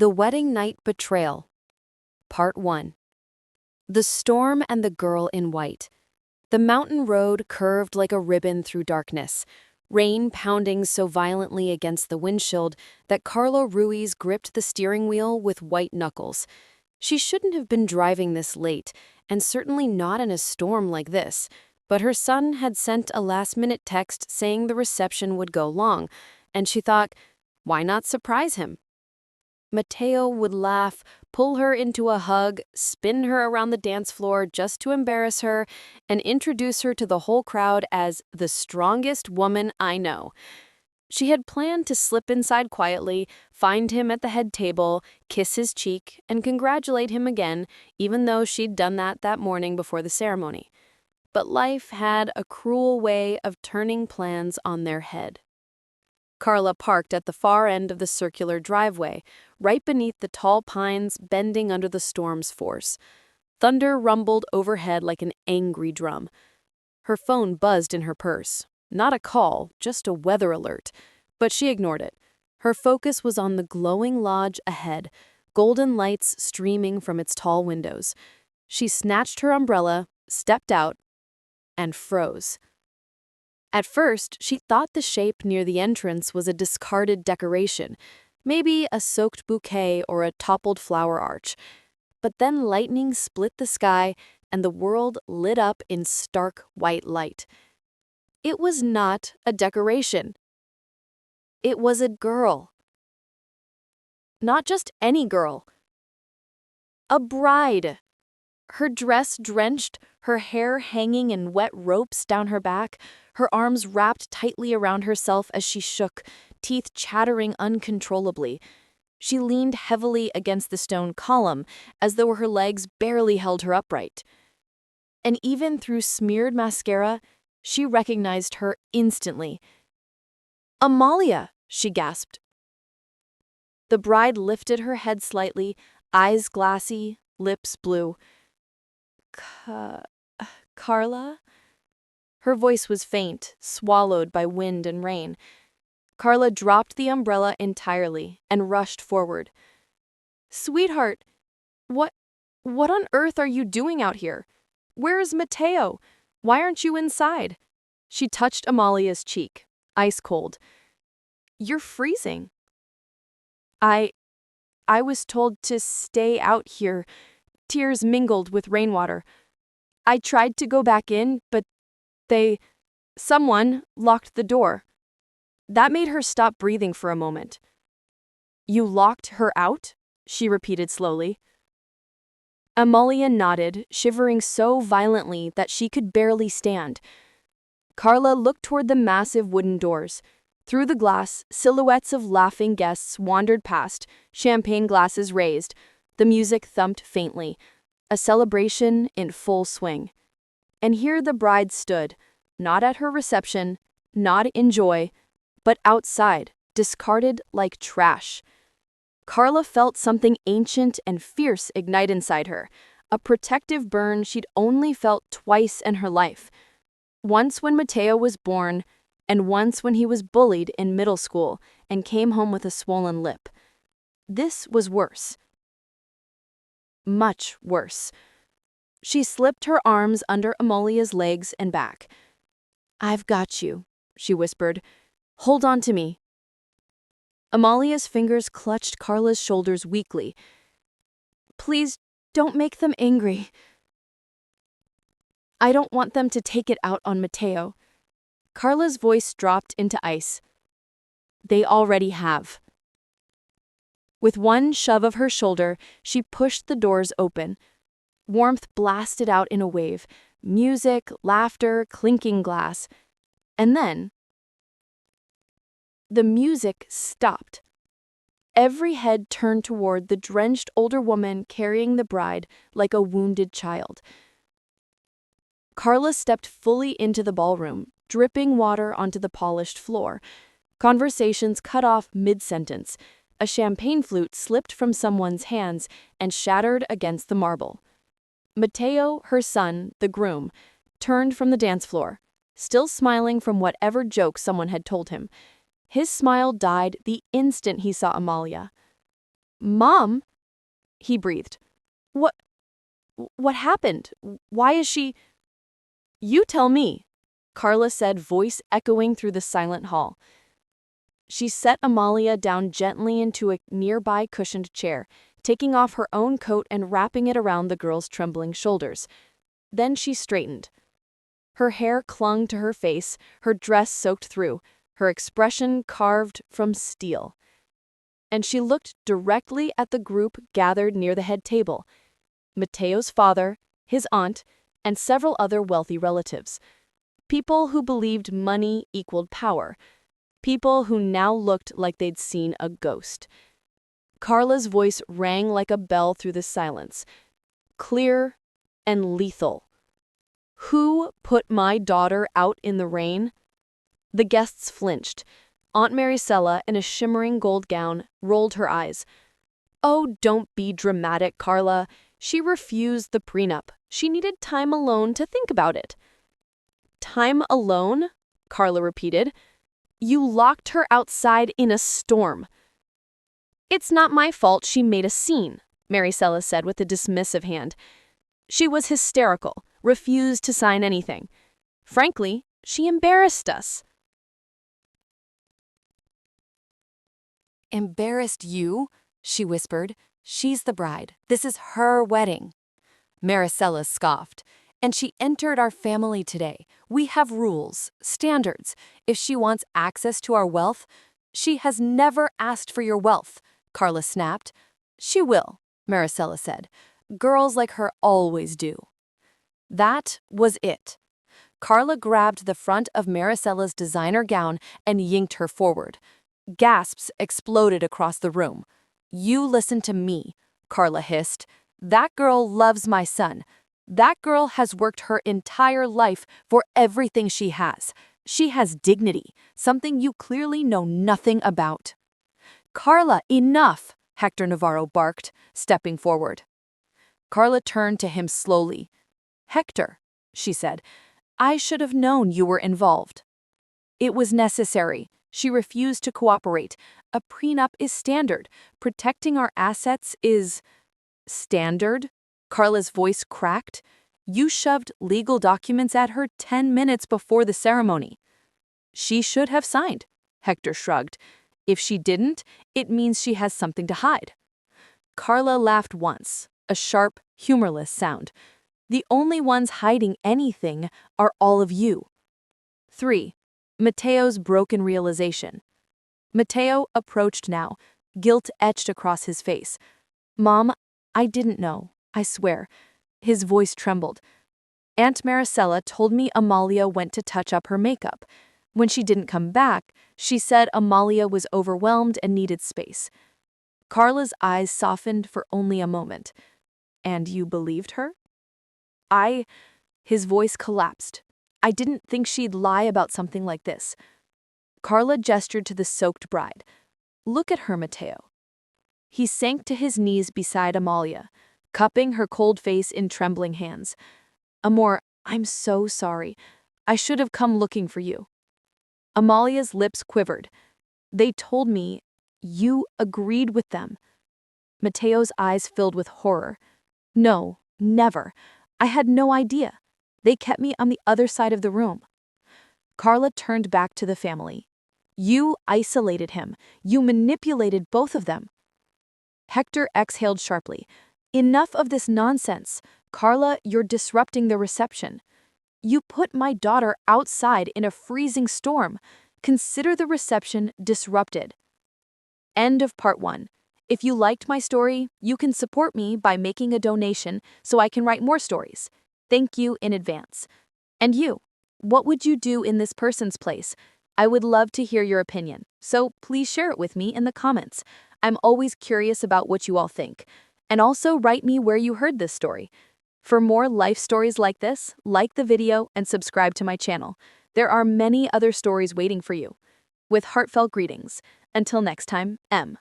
The Wedding Night Betrayal, Part 1. The Storm and the Girl in White. The mountain road curved like a ribbon through darkness, rain pounding so violently against the windshield that Carla Ruiz gripped the steering wheel with white knuckles. She shouldn't have been driving this late, and certainly not in a storm like this, but her son had sent a last-minute text saying the reception would go long, and she thought, why not surprise him? Mateo would laugh, pull her into a hug, spin her around the dance floor just to embarrass her, and introduce her to the whole crowd as the strongest woman I know. She had planned to slip inside quietly, find him at the head table, kiss his cheek, and congratulate him again, even though she'd done that morning before the ceremony. But life had a cruel way of turning plans on their head. Carla parked at the far end of the circular driveway, right beneath the tall pines bending under the storm's force. Thunder rumbled overhead like an angry drum. Her phone buzzed in her purse. Not a call, just a weather alert. But she ignored it. Her focus was on the glowing lodge ahead, golden lights streaming from its tall windows. She snatched her umbrella, stepped out, and froze. At first, she thought the shape near the entrance was a discarded decoration, maybe a soaked bouquet or a toppled flower arch. But then lightning split the sky and the world lit up in stark white light. It was not a decoration. It was a girl. Not just any girl. A bride. Her dress drenched, her hair hanging in wet ropes down her back, her arms wrapped tightly around herself as she shook, teeth chattering uncontrollably. She leaned heavily against the stone column, as though her legs barely held her upright. And even through smeared mascara, she recognized her instantly. "Amalia!" she gasped. The bride lifted her head slightly, eyes glassy, lips blue. Carla?" Her voice was faint, swallowed by wind and rain. Carla dropped the umbrella entirely and rushed forward. "Sweetheart, what on earth are you doing out here? Where is Mateo? Why aren't you inside?" She touched Amalia's cheek, ice cold. "You're freezing." I was told to stay out here." Tears mingled with rainwater. "I tried to go back in, but someone locked the door." That made her stop breathing for a moment. "You locked her out?" she repeated slowly. Amalia nodded, shivering so violently that she could barely stand. Carla looked toward the massive wooden doors. Through the glass, silhouettes of laughing guests wandered past, champagne glasses raised. The music thumped faintly, a celebration in full swing. And here the bride stood, not at her reception, not in joy, but outside, discarded like trash. Carla felt something ancient and fierce ignite inside her, a protective burn she'd only felt twice in her life. Once when Mateo was born, and once when he was bullied in middle school and came home with a swollen lip. This was worse. Much worse. She slipped her arms under Amalia's legs and back. "I've got you," she whispered. "Hold on to me." Amalia's fingers clutched Carla's shoulders weakly. "Please, don't make them angry. I don't want them to take it out on Mateo." Carla's voice dropped into ice. "They already have." With one shove of her shoulder, she pushed the doors open. Warmth blasted out in a wave, music, laughter, clinking glass. And then, the music stopped. Every head turned toward the drenched older woman carrying the bride like a wounded child. Carla stepped fully into the ballroom, dripping water onto the polished floor. Conversations cut off mid-sentence. A champagne flute slipped from someone's hands and shattered against the marble. Mateo, her son, the groom, turned from the dance floor, still smiling from whatever joke someone had told him. His smile died the instant he saw Amalia. Mom, he breathed. What what happened? Why is she? You tell me, Carla said, voice echoing through the silent hall. She set Amalia down gently into a nearby cushioned chair, taking off her own coat and wrapping it around the girl's trembling shoulders. Then she straightened. Her hair clung to her face, her dress soaked through, her expression carved from steel. And she looked directly at the group gathered near the head table: Mateo's father, his aunt, and several other wealthy relatives. People who believed money equaled power. People who now looked like they'd seen a ghost. Carla's voice rang like a bell through the silence, clear and lethal. Who put my daughter out in the rain? The guests flinched. Aunt Maricela, in a shimmering gold gown, rolled her eyes. Oh, don't be dramatic, Carla. She refused the prenup. She needed time alone to think about it. Time alone? Carla repeated. You locked her outside in a storm. It's not my fault she made a scene, Maricela said with a dismissive hand. She was hysterical, refused to sign anything. Frankly, she embarrassed us. Embarrassed you? She whispered. She's the bride. This is her wedding. Maricela scoffed. And she entered our family today. We have rules, standards. If she wants access to our wealth, she has never asked for your wealth, Carla snapped. She will, Maricela said. Girls like her always do. That was it. Carla grabbed the front of Maricela's designer gown and yanked her forward. Gasps exploded across the room. You listen to me, Carla hissed. That girl loves my son. That girl has worked her entire life for everything she has. She has dignity, something you clearly know nothing about. Carla, enough, Hector Navarro barked, stepping forward. Carla turned to him slowly. Hector, she said, I should have known you were involved. It was necessary. She refused to cooperate. A prenup is standard. Protecting our assets is standard. Carla's voice cracked. You shoved legal documents at her 10 minutes before the ceremony. She should have signed, Hector shrugged. If she didn't, it means she has something to hide. Carla laughed once, a sharp, humorless sound. The only ones hiding anything are all of you. 3. Mateo's broken realization. Mateo approached now, guilt etched across his face. Mom, I didn't know, I swear. His voice trembled. Aunt Maricela told me Amalia went to touch up her makeup. When she didn't come back, she said Amalia was overwhelmed and needed space. Carla's eyes softened for only a moment. And you believed her? His voice collapsed. I didn't think she'd lie about something like this. Carla gestured to the soaked bride. Look at her, Mateo. He sank to his knees beside Amalia, cupping her cold face in trembling hands. Amor, I'm so sorry. I should have come looking for you. Amalia's lips quivered. They told me you agreed with them. Mateo's eyes filled with horror. No, never. I had no idea. They kept me on the other side of the room. Carla turned back to the family. You isolated him. You manipulated both of them. Hector exhaled sharply. Enough of this nonsense. Carla, you're disrupting the reception. You put my daughter outside in a freezing storm. Consider the reception disrupted. End of part 1. If you liked my story, you can support me by making a donation so I can write more stories. Thank you in advance. And you, what would you do in this person's place? I would love to hear your opinion, so please share it with me in the comments. I'm always curious about what you all think. And also write me where you heard this story. For more life stories like this, like the video and subscribe to my channel. There are many other stories waiting for you. With heartfelt greetings. Until next time, M.